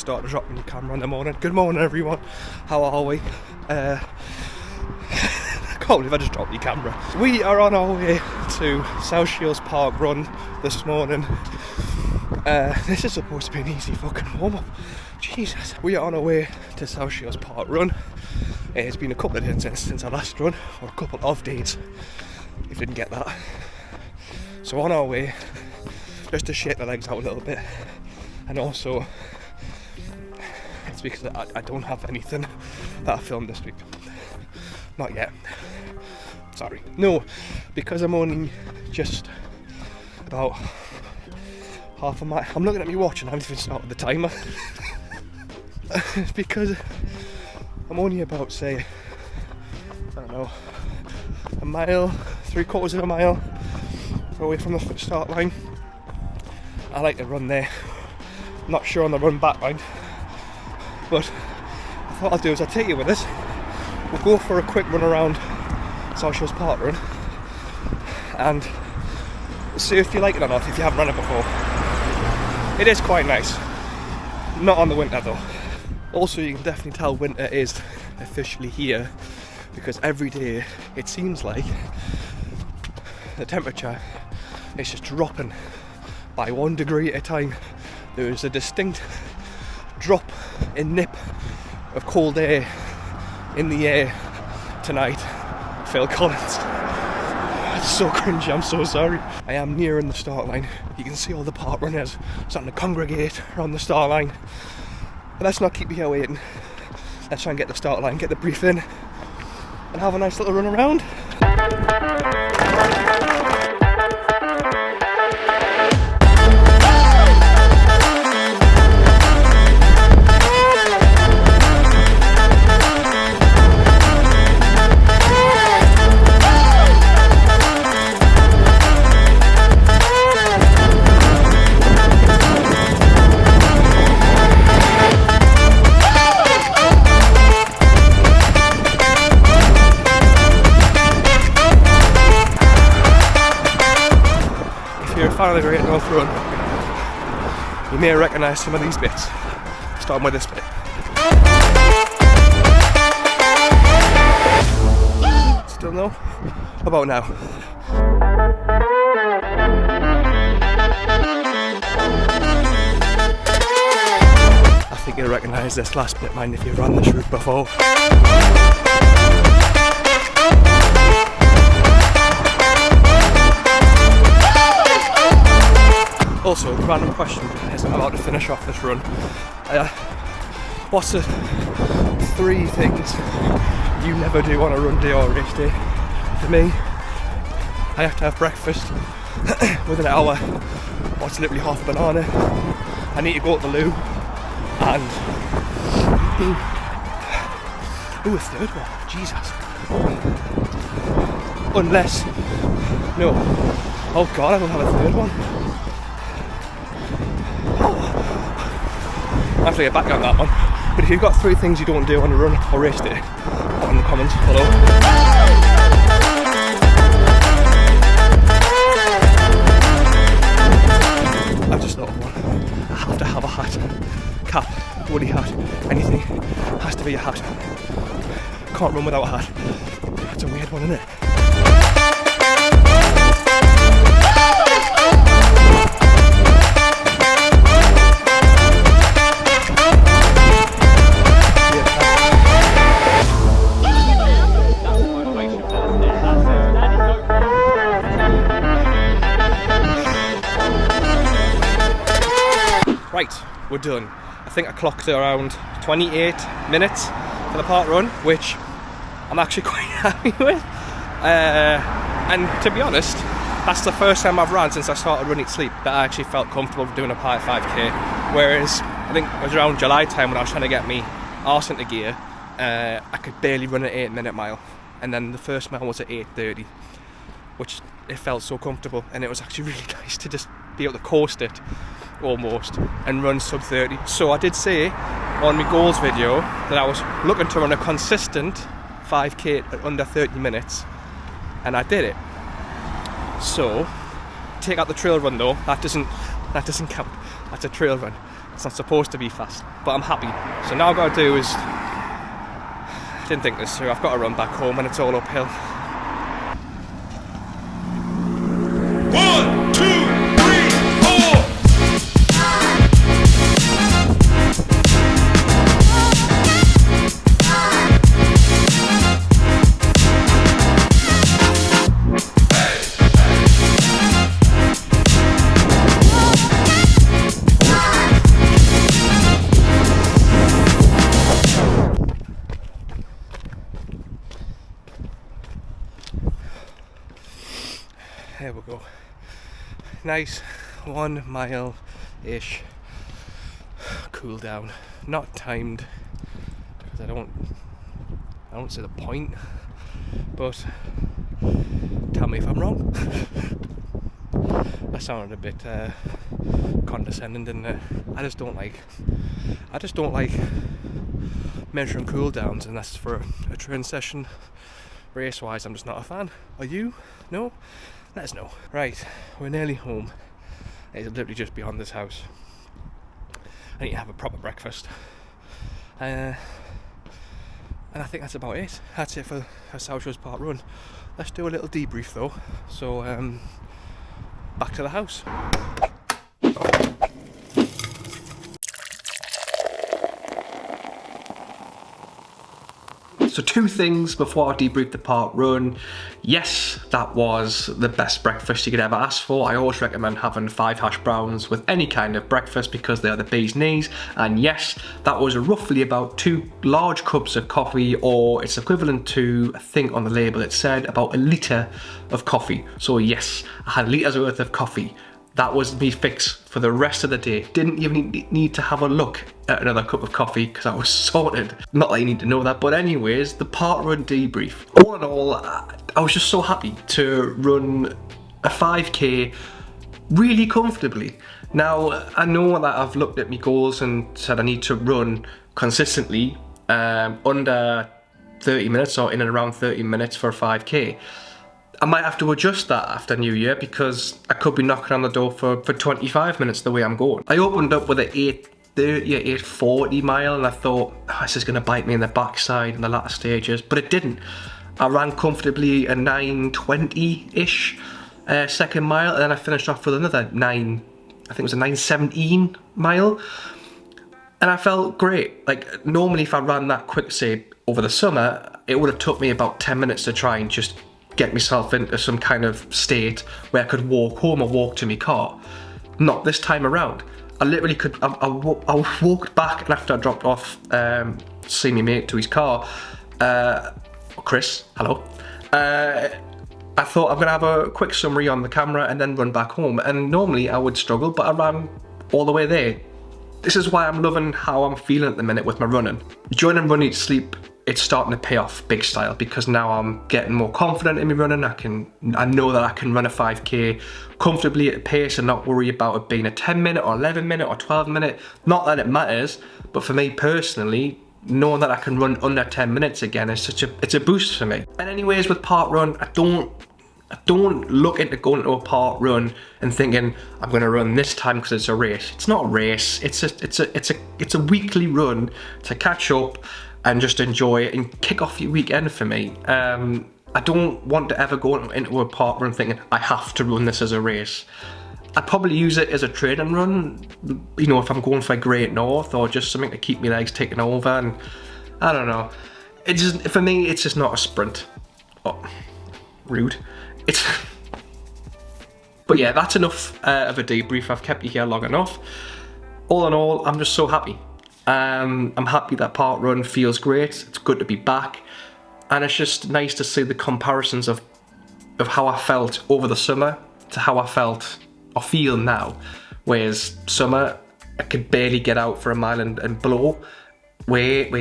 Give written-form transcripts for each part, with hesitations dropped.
start dropping your camera in the morning. Good morning, everyone. How are we? I can't believe I just dropped your camera. We are on our way to South Shields Park Run this morning. This is supposed to be an easy fucking warm-up. Jesus. We are on our way to South Shields Park Run. It's been a couple of days since our last run, or a couple of days, if you didn't get that. So on our way, just to shake the legs out a little bit, and also it's because I don't have anything that I filmed this week. Not yet. Sorry. No, because I'm only just about half a mile. I'm looking at me watch and I haven't even started the timer. It's because I'm only about, say, I don't know, a mile, 3/4 of a mile away from the start line. I like to run there. I'm not sure on the run back line, but I thought I'll do is I'll take you with us. We'll go for a quick run around South Shields Park Run and see if you like it or not, if you haven't run it before. It is quite nice. Not on the winter though. Also, you can definitely tell winter is officially here because every day it seems like the temperature is just dropping by 1 degree at a time. There's a distinct drop in nip of cold air in the air tonight. Phil Collins. It's so cringy, I'm so sorry. I am nearing the start line. You can see all the park runners starting to congregate around the start line. But let's not keep you here waiting. Let's try and get the start line, get the brief in, and have a nice little run around. Finally, Great North Run. You may recognise some of these bits. Starting with this bit. Still no? How about now? I think you'll recognise this last bit, mind, if you've run this route before. Also, the random question as I'm about to finish off this run. What's the 3 things you never do on a run day or a race day? For me, I have to have breakfast within an hour. What's literally half a banana. I need to go to the loo. And ooh, a third one. Jesus. Unless, no. Oh God, I don't have a third one. I have to get back on that one. But if you've got 3 things you don't do on a run or race day, put in the comments below. I've just thought of one. I have to have a hat. Cap, woolly hat, anything. Has to be a hat. Can't run without a hat. That's a weird one, isn't it? Right, we're done. I think I clocked around 28 minutes for the park run, which I'm actually quite happy with. And to be honest, that's the first time I've run since I started running sleep that I actually felt comfortable doing a part 5k. Whereas I think it was around July time when I was trying to get me arse into gear, I could barely run an 8-minute mile, and then the first mile was at 8:30, which it felt so comfortable, and it was actually really nice to just be able to coast it almost and run sub 30. So I did say on my goals video that I was looking to run a consistent 5k at under 30 minutes, and I did it. So take out the trail run though, that doesn't count. That's a trail run. It's not supposed to be fast, but I'm happy. So now I've got to do is, I didn't think this through, I've got to run back home and it's all uphill. 1, 2, 3, 4. There we go. Nice 1 mile-ish cool down. Not timed because I don't see the point. But tell me if I'm wrong. That sounded a bit condescending, didn't it? I just don't like measuring cool downs unless it's for a train session. Race wise, I'm just not a fan. Are you? No? Let us know. Right, we're nearly home. It's literally just beyond this house. I need to have a proper breakfast. And I think that's about it. That's it for South Shores Park Run. Let's do a little debrief though. So, back to the house. So 2 things before I debrief the park run. Yes, that was the best breakfast you could ever ask for. I always recommend having 5 hash browns with any kind of breakfast because they are the bee's knees. And yes, that was roughly about 2 large cups of coffee, or it's equivalent to, I think on the label it said, about 1 litre of coffee. So yes, I had litres worth of coffee. That was me fix for the rest of the day. Didn't even need to have a look at another cup of coffee because I was sorted. Not that you need to know that, but anyways, the park run debrief. All in all, I was just so happy to run a 5k really comfortably. Now, I know that I've looked at my goals and said I need to run consistently under 30 minutes or in and around 30 minutes for a 5k. I might have to adjust that after New Year because I could be knocking on the door for 25 minutes the way I'm going. I opened up with an 8:30 or 8:40 mile and I thought, oh, this is going to bite me in the backside in the latter stages, but it didn't. I ran comfortably a 9:20-ish second mile, and then I finished off with another I think it was a 9:17 mile, and I felt great. Like, normally if I ran that quick, say, over the summer, it would have took me about 10 minutes to try and just get myself into some kind of state where I could walk home or walk to my car. Not this time around. I literally could, I walked back, and after I dropped off, see my mate to his car, Chris, hello, I thought I'm gonna have a quick summary on the camera and then run back home. And normally I would struggle, but I ran all the way there. This is why I'm loving how I'm feeling at the minute with my running. Joining Run Eat Sleep, it's starting to pay off big style because now I'm getting more confident in my running. I know that I can run a 5k comfortably at a pace and not worry about it being a 10 minute or 11 minute or 12 minute. Not that it matters, but for me personally, knowing that I can run under 10 minutes again is it's a boost for me. And anyways, with park run, I don't look into going into a park run and thinking I'm going to run this time because it's a race. It's not a race. It's a weekly run to catch up and just enjoy it and kick off your weekend for me. I don't want to ever go into a park run thinking I have to run this as a race. I'd probably use it as a training run, you know, if I'm going for a Great North or just something to keep my legs taking over. And I don't know. It just, for me, it's just not a sprint. Oh, rude. But yeah, that's enough of a debrief. I've kept you here long enough. All in all, I'm just so happy. I'm happy that park run feels great. It's good to be back, and it's just nice to see the comparisons of how I felt over the summer to how I felt or feel now. Whereas summer, I could barely get out for a mile and blow. Wait.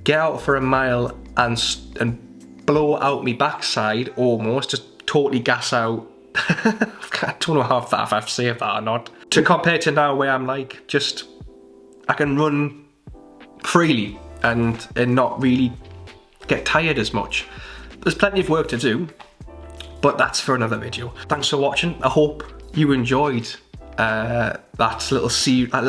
Get out for a mile and blow out my backside almost, just totally gas out. I don't know if I've said that or not. To compare to now where I'm like, just, I can run freely and not really get tired as much. There's plenty of work to do, but that's for another video. Thanks for watching. I hope you enjoyed that little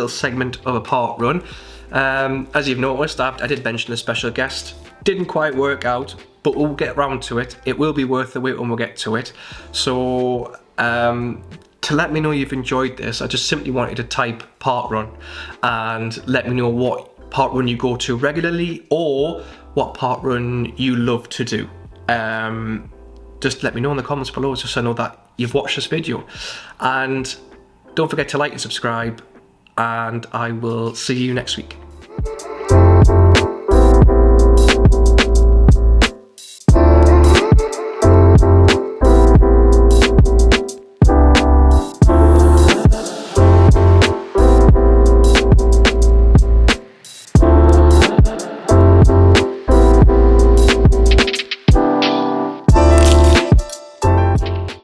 segment of a park run. As you've noticed, I did mention a special guest. Didn't quite work out, but we'll get round to it. It will be worth the wait when we'll get to it. So to let me know you've enjoyed this, I just simply wanted to type parkrun and let me know what parkrun you go to regularly or what parkrun you love to do. Just let me know in the comments below just so I know that you've watched this video. And don't forget to like and subscribe, and I will see you next week.